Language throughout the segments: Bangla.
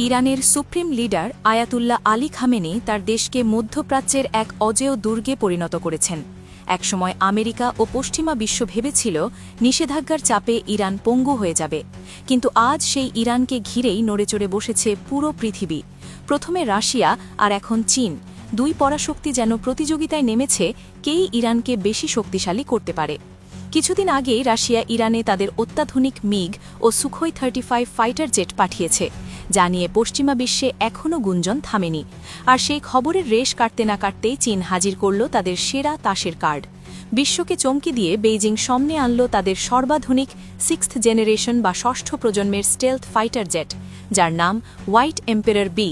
ইরানের supreme leader Ayatollah Ali Khamenei তার দেশকে মধ্যপ্রাচ্যের এক অজেয় দুর্গে পরিণত করেছেন। একসময় আমেরিকা ও পশ্চিমা বিশ্ব ভেবেছিল নিষেধাজ্ঞার চাপে ইরান পঙ্গু হয়ে যাবে, কিন্তু আজ সেই ইরানকে ঘিরেই নড়েচড়ে বসেছে পুরো পৃথিবী। প্রথমে রাশিয়া আর এখন চীন, দুই পরাশক্তি যেন প্রতিযোগিতায় নেমেছে কেই ইরানকে বেশি শক্তিশালী করতে পারে। কিছুদিন আগেই রাশিয়া ইরানে তাদের অত্যাধুনিক মিগ ও সুখোই 35 ফাইটার জেট পাঠিয়েছে, যা নিয়ে পশ্চিমা বিশ্বে এখনও গুঞ্জন থামেনি। আর সেই খবরের রেশ কাটতে না কাটতেই চীন হাজির করল তাদের সেরা তাসের কার্ড। বিশ্বকে চমকে দিয়ে বেইজিং সামনে আনল তাদের সর্বাধুনিক 6th জেনারেশন বা ষষ্ঠ প্রজন্মের স্টেলথ ফাইটার জেট, যার নাম হোয়াইট এম্পারার বি।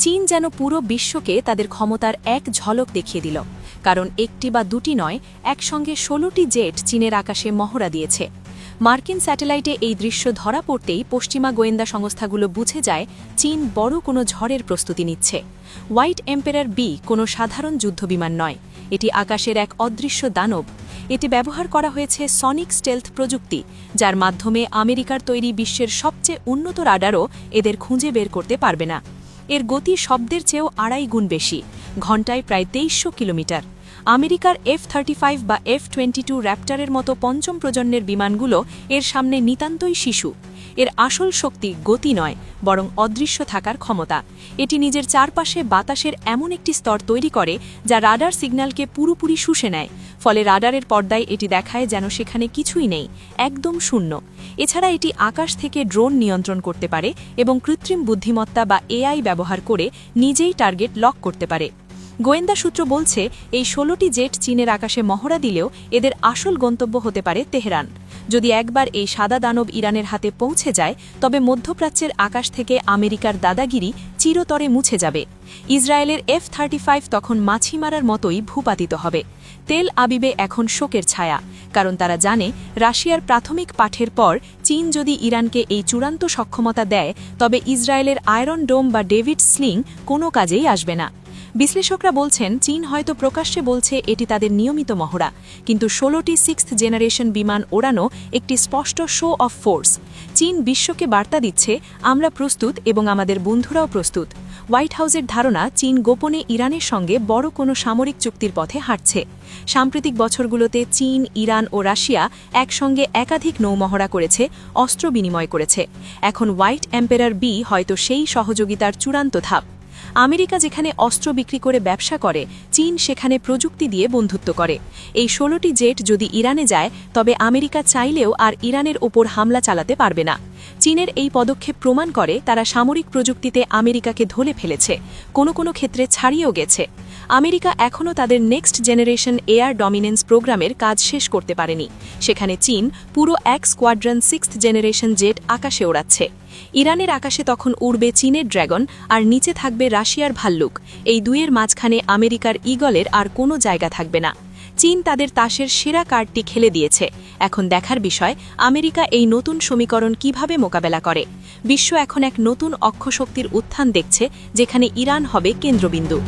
চীন যেন পুরো বিশ্বকে তাদের ক্ষমতার এক ঝলক দেখিয়ে দিল, কারণ একটি বা দুটি নয়, একসঙ্গে 16টি জেট চীনের আকাশে মহড়া দিয়েছে। মার্কিন স্যাটেলাইটে এই দৃশ্য ধরা পড়তেই পশ্চিমা গোয়েন্দা সংস্থাগুলো বুঝে যায় চীন বড় কোনো ঝড়ের প্রস্তুতি নিচ্ছে। হোয়াইট এম্পারার বি কোনো সাধারণ যুদ্ধবিমান নয়, এটি আকাশের এক অদৃশ্য দানব। এটি ব্যবহার করা হয়েছে সনিক স্টেলথ প্রযুক্তি, যার মাধ্যমে আমেরিকার তৈরি বিশ্বের সবচেয়ে উন্নত রাডারও এদের খুঁজে বের করতে পারবে না। এর গতি শব্দের চেয়েও 2.5 গুণ বেশি, ঘণ্টায় প্রায় 2300 কিলোমিটার। আমেরিকার F-35 বা F-22 র্যাপ্টারের মতো পঞ্চম প্রজন্মের বিমানগুলো এর সামনে নিতান্তই শিশু। এর আসল শক্তি গতি নয়, বরং অদৃশ্য থাকার ক্ষমতা। এটি নিজের চারপাশে বাতাসের এমন একটি স্তর তৈরি করে যা রাডার সিগন্যালকে পুরোপুরি শুষে নেয়, ফলে রাডারের পর্দায় এটি দেখায় যেন সেখানে কিছুই নেই, একদম শূন্য। এছাড়া এটি আকাশ থেকে ড্রোন নিয়ন্ত্রণ করতে পারে এবং কৃত্রিম বুদ্ধিমত্তা বা AI ব্যবহার করে নিজেই টার্গেট লক করতে পারে। গোয়েন্দা সূত্র বলছে এই 16টি জেট চীনের আকাশে মহড়া দিলেও এদের আসল গন্তব্য হতে পারে তেহরান। যদি একবার এই সাদা দানব ইরানের হাতে পৌঁছে যায়, তবে মধ্যপ্রাচ্যের আকাশ থেকে আমেরিকার দাদাগিরি চিরতরে মুছে যাবে। ইসরায়েলের F-35 তখন মাছি মারার মতোই ভূপাতিত হবে। তেল আবিবে এখন শোকের ছায়া, কারণ তারা জানে রাশিয়ার প্রাথমিক পাঠের পর চীন যদি ইরানকে এই চূড়ান্ত সক্ষমতা দেয়, তবে ইসরায়েলের আয়রন ডোম বা ডেভিড স্লিং কোনো কাজেই আসবে না। বিশ্লেষকরা বলছেন চীন হয়তো প্রকাশ্যে বলছে এটি তাদের নিয়মিত মহড়া, কিন্তু 16টি 6th জেনারেশন বিমান ওড়ানো একটি স্পষ্ট শো অফ ফোর্স। চীন বিশ্বকে বার্তা দিচ্ছে আমরা প্রস্তুত এবং আমাদের বন্ধুরাও প্রস্তুত। হোয়াইট হাউসের ধারণা চীন গোপনে ইরানের সঙ্গে বড় কোনো সামরিক চুক্তির পথে হাঁটছে। সাম্প্রতিক বছরগুলোতে চীন, ইরান ও রাশিয়া একসঙ্গে একাধিক নৌমহড়া করেছে, অস্ত্র বিনিময় করেছে। এখন হোয়াইট এম্পারার বি হয়তো সেই সহযোগিতার চূড়ান্ত ধাপ। আমেরিকা যেখানে অস্ত্র বিক্রি করে ব্যবসা করে, চীন সেখানে প্রযুক্তি দিয়ে বন্ধুত্ব করে। এই 16টি জেট যদি ইরানে যায়, তবে আমেরিকা চাইলেও আর ইরানের ওপর হামলা চালাতে পারবে না। চীনের এই পদক্ষেপ প্রমাণ করে তারা সামরিক প্রযুক্তিতে আমেরিকাকে ধরে ফেলেছে, কোনো কোনো ক্ষেত্রে ছাড়িয়েও গেছে। আমেরিকা এখনও তাদের নেক্সট জেনারেশন এয়ার ডমিনেন্স প্রোগ্রামের কাজ শেষ করতে পারেনি। সেখানে চীন পুরো এক স্কোয়াড্রন 6th জেনারেশন জেট আকাশে ওড়াচ্ছে। ইরানের আকাশে তখন উড়বে চীনের ড্র্যাগন, আর নিচে থাকবে রাশিয়ার ভাল্লুক। এই দুইয়ের মাঝখানে আমেরিকার ঈগলের আর কোনো জায়গা থাকবে না। চীন তাদের তাসের সেরা কার্ডটি খেলে দিয়েছে। এখন দেখার বিষয় আমেরিকা এই নতুন সমীকরণ কিভাবে মোকাবেলা করে। বিশ্ব এখন এক নতুন অক্ষশক্তির উত্থান দেখছে, যেখানে ইরান হবে কেন্দ্রবিন্দু।